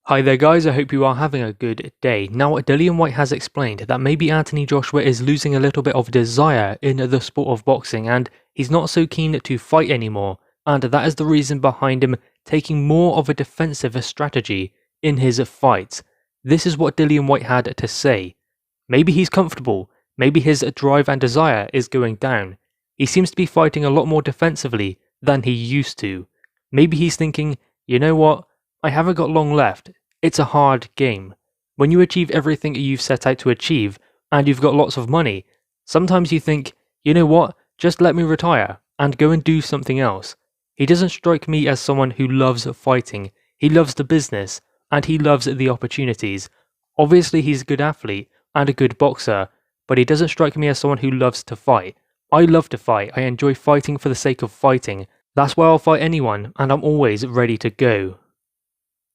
Hi there guys, I hope you are having a good day. Now, Dillian Whyte has explained that maybe Anthony Joshua is losing a little bit of desire in the sport of boxing and he's not so keen to fight anymore, and that is the reason behind him taking more of a defensive strategy in his fights. This is what Dillian Whyte had to say. Maybe he's comfortable, maybe his drive and desire is going down. He seems to be fighting a lot more defensively than he used to. Maybe he's thinking, you know what, I haven't got long left. It's a hard game. When you achieve everything you've set out to achieve, and you've got lots of money, sometimes you think, you know what, just let me retire, and go and do something else. He doesn't strike me as someone who loves fighting. He loves the business, and he loves the opportunities. Obviously he's a good athlete, and a good boxer, but he doesn't strike me as someone who loves to fight. I love to fight, I enjoy fighting for the sake of fighting. That's why I'll fight anyone, and I'm always ready to go.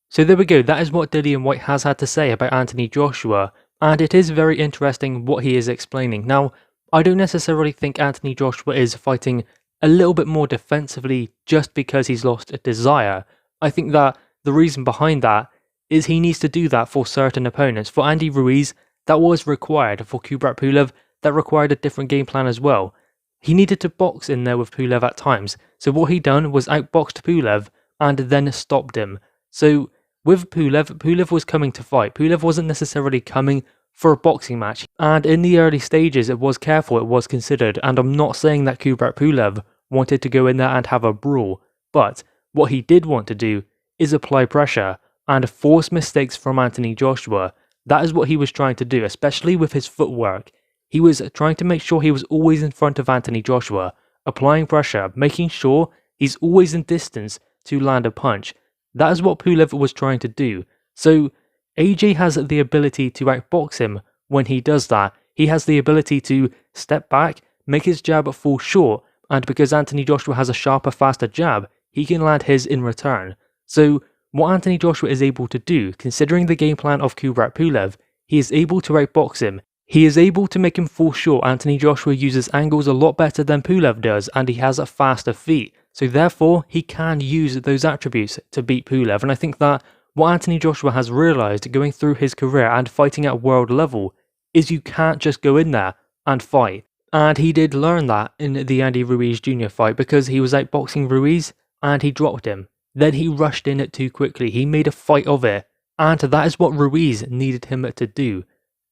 So there we go, that is what Dillian Whyte has had to say about Anthony Joshua, and it is very interesting what he is explaining. Now, I don't necessarily think Anthony Joshua is fighting a little bit more defensively just because he's lost a desire. I think that the reason behind that is he needs to do that for certain opponents. For Andy Ruiz, that was required. For Kubrat Pulev, that required a different game plan as well. He needed to box in there with Pulev at times, so what he done was outboxed Pulev and then stopped him. So with Pulev was coming to fight. Pulev wasn't necessarily coming for a boxing match, and in the early stages it was careful, it was considered, and I'm not saying that Kubrat Pulev wanted to go in there and have a brawl, but what he did want to do is apply pressure and force mistakes from Anthony Joshua. That is what he was trying to do, especially with his footwork. He was trying to make sure he was always in front of Anthony Joshua, applying pressure, making sure he's always in distance to land a punch. That is what Pulev was trying to do. So AJ has the ability to outbox him when he does that. He has the ability to step back, make his jab fall short, and because Anthony Joshua has a sharper, faster jab, he can land his in return. So what Anthony Joshua is able to do, considering the game plan of Kubrat Pulev, he is able to outbox him. He is able to make him fall short. Anthony Joshua uses angles a lot better than Pulev does, and he has a faster feet. So therefore, he can use those attributes to beat Pulev, and I think that what Anthony Joshua has realised going through his career and fighting at world level is you can't just go in there and fight. And he did learn that in the Andy Ruiz Jr. fight because he was outboxing Ruiz and he dropped him. Then he rushed in it too quickly, he made a fight of it, and that is what Ruiz needed him to do.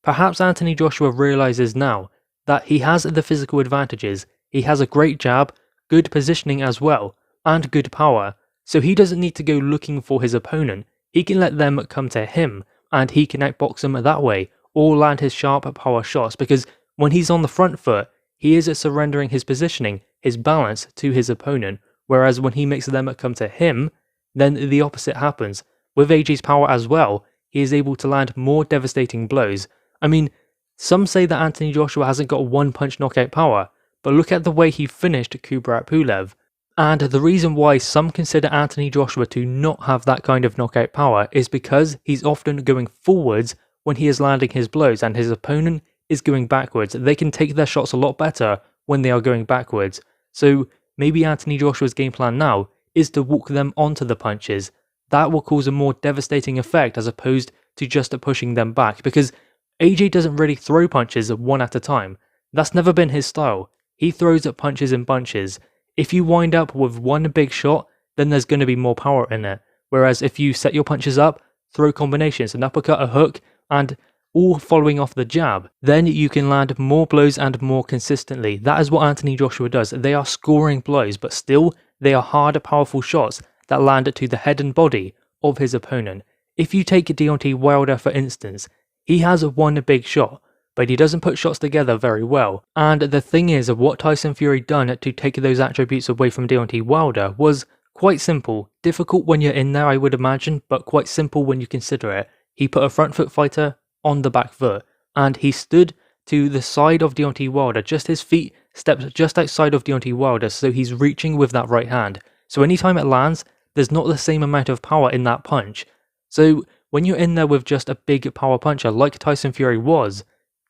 Perhaps Anthony Joshua realises now that he has the physical advantages, he has a great jab, good positioning as well, and good power, so he doesn't need to go looking for his opponent. He can let them come to him, and he can outbox them that way, or land his sharp power shots, because when he's on the front foot, he is surrendering his positioning, his balance to his opponent, whereas when he makes them come to him, then the opposite happens. With AJ's power as well, he is able to land more devastating blows. I mean, some say that Anthony Joshua hasn't got one-punch knockout power, but look at the way he finished Kubrat Pulev. And the reason why some consider Anthony Joshua to not have that kind of knockout power is because he's often going forwards when he is landing his blows and his opponent is going backwards. They can take their shots a lot better when they are going backwards. So maybe Anthony Joshua's game plan now is to walk them onto the punches. That will cause a more devastating effect as opposed to just pushing them back, because AJ doesn't really throw punches one at a time. That's never been his style. He throws at punches in bunches. If you wind up with one big shot, then there's going to be more power in it. Whereas if you set your punches up, throw combinations, an uppercut, a hook, and all following off the jab, then you can land more blows and more consistently. That is what Anthony Joshua does. They are scoring blows, but still, they are hard, powerful shots that land to the head and body of his opponent. If you take Deontay Wilder for instance, he has one big shot, but he doesn't put shots together very well. And the thing is, what Tyson Fury done to take those attributes away from Deontay Wilder was quite simple. Difficult when you're in there, I would imagine, but quite simple when you consider it. He put a front foot fighter on the back foot, and he stood to the side of Deontay Wilder, just his feet stepped just outside of Deontay Wilder, so he's reaching with that right hand. So anytime it lands, there's not the same amount of power in that punch. So when you're in there with just a big power puncher like Tyson Fury was,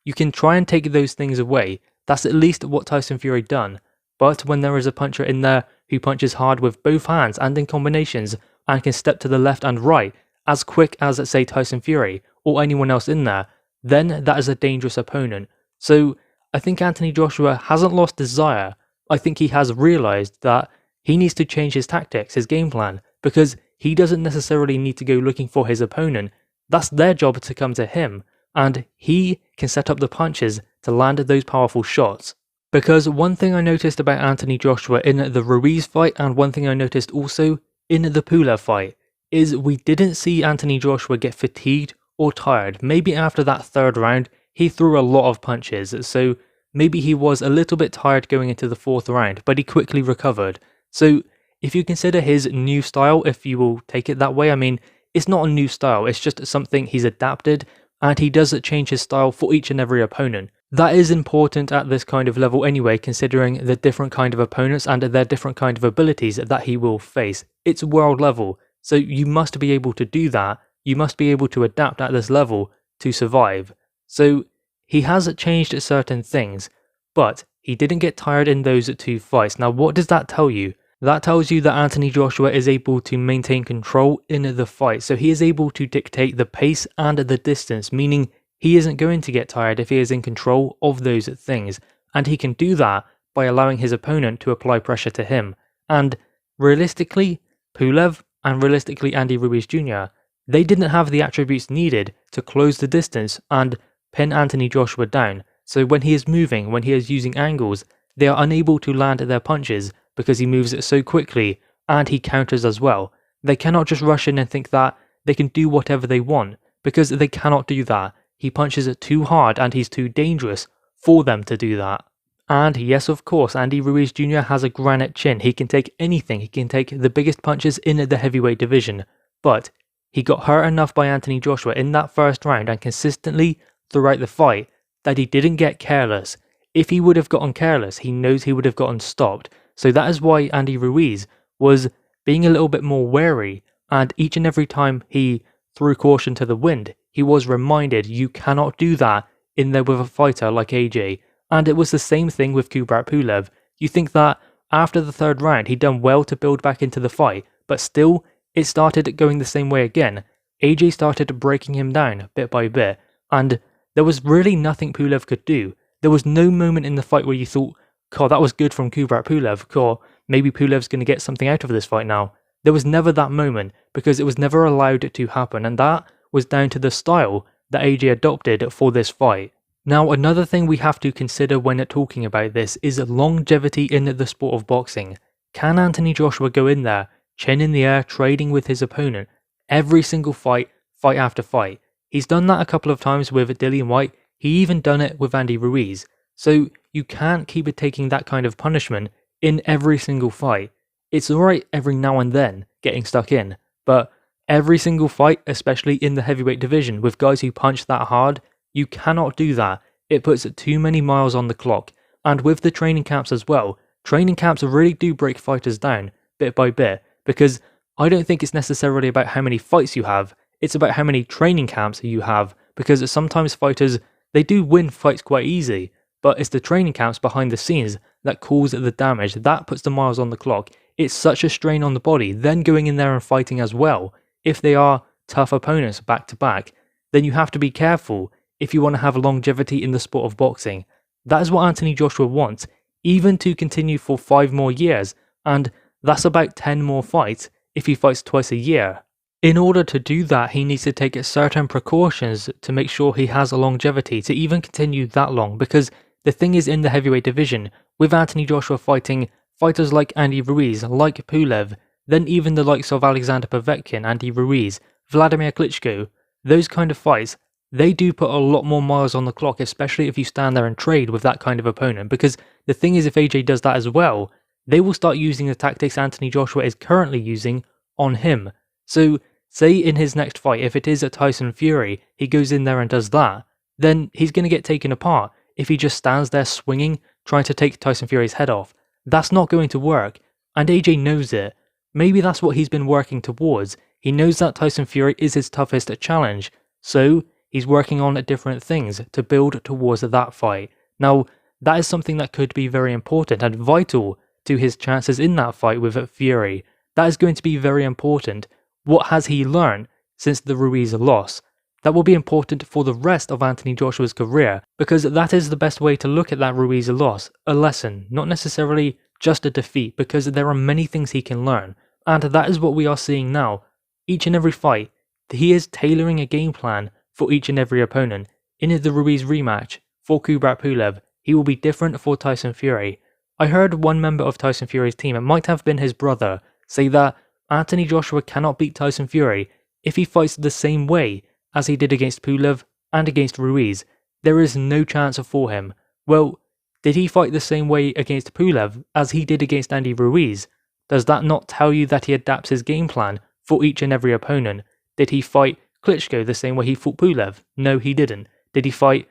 you can try and take those things away. That's at least what Tyson Fury done. But when there is a puncher in there who punches hard with both hands and in combinations and can step to the left and right as quick as, say, Tyson Fury or anyone else in there, then that is a dangerous opponent. So I think Anthony Joshua hasn't lost desire. I think he has realized that he needs to change his tactics, his game plan, because he doesn't necessarily need to go looking for his opponent. That's their job to come to him, and he can set up the punches to land those powerful shots. Because one thing I noticed about Anthony Joshua in the Ruiz fight, and one thing I noticed also in the Pulev fight, is we didn't see Anthony Joshua get fatigued or tired. Maybe after that third round, he threw a lot of punches, so maybe he was a little bit tired going into the fourth round, but he quickly recovered. So if you consider his new style, if you will take it that way, I mean, it's not a new style, it's just something he's adapted, and he does change his style for each and every opponent. That is important at this kind of level anyway, considering the different kind of opponents and their different kind of abilities that he will face. It's world level, so you must be able to do that. You must be able to adapt at this level to survive. So he has changed certain things, but he didn't get tired in those two fights. Now what does that tell you? That tells you that Anthony Joshua is able to maintain control in the fight, so he is able to dictate the pace and the distance, meaning he isn't going to get tired if he is in control of those things, and he can do that by allowing his opponent to apply pressure to him. And realistically, Pulev and realistically Andy Ruiz Jr., they didn't have the attributes needed to close the distance and pin Anthony Joshua down, so when he is moving, when he is using angles, they are unable to land their punches because he moves so quickly and he counters as well. They cannot just rush in and think that they can do whatever they want, because they cannot do that. He punches it too hard and he's too dangerous for them to do that. And yes, of course, Andy Ruiz Jr. has a granite chin. He can take anything. He can take the biggest punches in the heavyweight division. But he got hurt enough by Anthony Joshua in that first round and consistently throughout the fight that he didn't get careless. If he would have gotten careless, he knows he would have gotten stopped. So that is why Andy Ruiz was being a little bit more wary, and each and every time he threw caution to the wind, he was reminded you cannot do that in there with a fighter like AJ. And it was the same thing with Kubrat Pulev. You think that after the third round he'd done well to build back into the fight, but still it started going the same way again. AJ started breaking him down bit by bit, and there was really nothing Pulev could do. There was no moment in the fight where you thought, God, that was good from Kubrat Pulev, God, maybe Pulev's going to get something out of this fight now. There was never that moment, because it was never allowed to happen, and that was down to the style that AJ adopted for this fight. Now, another thing we have to consider when talking about this is longevity in the sport of boxing. Can Anthony Joshua go in there, chin in the air, trading with his opponent, every single fight, fight after fight? He's done that a couple of times with Dillian Whyte, he even done it with Andy Ruiz. So you can't keep taking that kind of punishment in every single fight. It's alright every now and then getting stuck in, but every single fight, especially in the heavyweight division with guys who punch that hard, you cannot do that. It puts too many miles on the clock. And with the training camps as well, training camps really do break fighters down bit by bit, because I don't think it's necessarily about how many fights you have, it's about how many training camps you have, because sometimes fighters, they do win fights quite easy, but it's the training camps behind the scenes that cause the damage, that puts the miles on the clock. It's such a strain on the body, then going in there and fighting as well. If they are tough opponents back to back, then you have to be careful if you want to have longevity in the sport of boxing. That is what Anthony Joshua wants, even to continue for 5 more years, and that's about 10 more fights if he fights twice a year. In order to do that, he needs to take certain precautions to make sure he has a longevity to even continue that long, because the thing is, in the heavyweight division, with Anthony Joshua fighting fighters like Andy Ruiz, like Pulev, then even the likes of Alexander Povetkin, Andy Ruiz, Vladimir Klitschko, those kind of fights, they do put a lot more miles on the clock, especially if you stand there and trade with that kind of opponent, because the thing is, if AJ does that as well, they will start using the tactics Anthony Joshua is currently using on him. So say in his next fight, if it is a Tyson Fury, he goes in there and does that, then he's going to get taken apart if he just stands there swinging, trying to take Tyson Fury's head off. That's not going to work, and AJ knows it. Maybe that's what he's been working towards. He knows that Tyson Fury is his toughest challenge, so he's working on different things to build towards that fight. Now, that is something that could be very important and vital to his chances in that fight with Fury. That is going to be very important. What has he learned since the Ruiz loss. That will be important for the rest of Anthony Joshua's career, because that is the best way to look at that Ruiz loss, a lesson, not necessarily just a defeat, because there are many things he can learn, and that is what we are seeing now. Each and every fight, he is tailoring a game plan for each and every opponent. In the Ruiz rematch, for Kubrat Pulev, he will be different for Tyson Fury. I heard one member of Tyson Fury's team, it might have been his brother, say that Anthony Joshua cannot beat Tyson Fury if he fights the same way as he did against Pulev and against Ruiz. There is no chance for him. Well, did he fight the same way against Pulev as he did against Andy Ruiz? Does that not tell you that he adapts his game plan for each and every opponent? Did he fight Klitschko the same way he fought Pulev? No, he didn't. Did he fight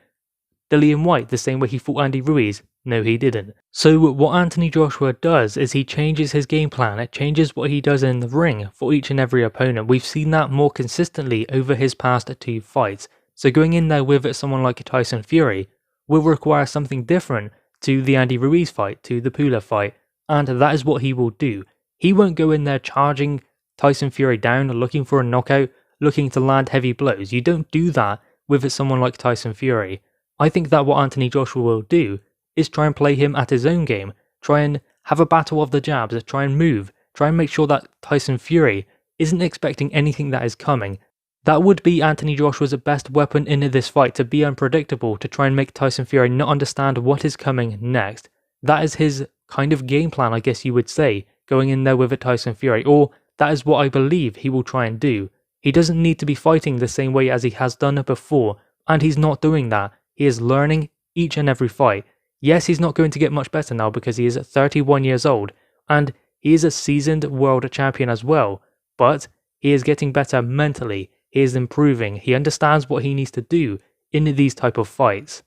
Dillian Whyte the same way he fought Andy Ruiz? No, he didn't. So what Anthony Joshua does is he changes his game plan. It changes what he does in the ring for each and every opponent. We've seen that more consistently over his past 2 fights. So going in there with someone like Tyson Fury will require something different to the Andy Ruiz fight, to the Pulev fight, and that is what he will do. He won't go in there charging Tyson Fury down, looking for a knockout, looking to land heavy blows. You don't do that with someone like Tyson Fury. I think that what Anthony Joshua will do is try and play him at his own game, try and have a battle of the jabs, try and move, try and make sure that Tyson Fury isn't expecting anything that is coming. That would be Anthony Joshua's best weapon in this fight, to be unpredictable, to try and make Tyson Fury not understand what is coming next. That is his kind of game plan, I guess you would say, going in there with a Tyson Fury, or that is what I believe he will try and do. He doesn't need to be fighting the same way as he has done before, and he's not doing that. He is learning each and every fight. Yes, he's not going to get much better now because he is 31 years old, and he is a seasoned world champion as well, but he is getting better mentally, he is improving, he understands what he needs to do in these type of fights.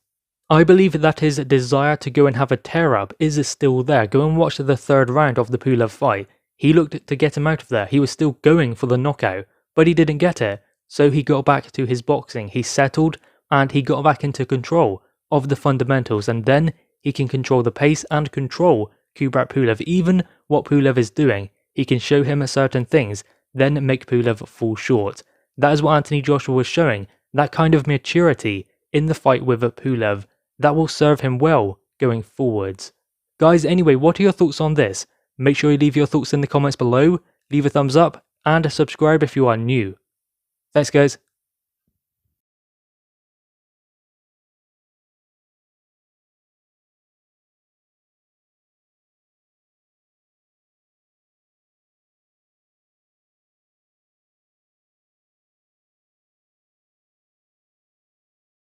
I believe that his desire to go and have a tear-up is still there. Go and watch the 3rd round of the Pulev fight. He looked to get him out of there, he was still going for the knockout, but he didn't get it, so he got back to his boxing, he settled, and he got back into control of the fundamentals, and then he can control the pace and control Kubrat Pulev. Even what Pulev is doing, he can show him certain things, then make Pulev fall short. That is what Anthony Joshua was showing, that kind of maturity in the fight with Pulev. That will serve him well going forwards. Guys, anyway, what are your thoughts on this? Make sure you leave your thoughts in the comments below, leave a thumbs up, and subscribe if you are new. Thanks guys.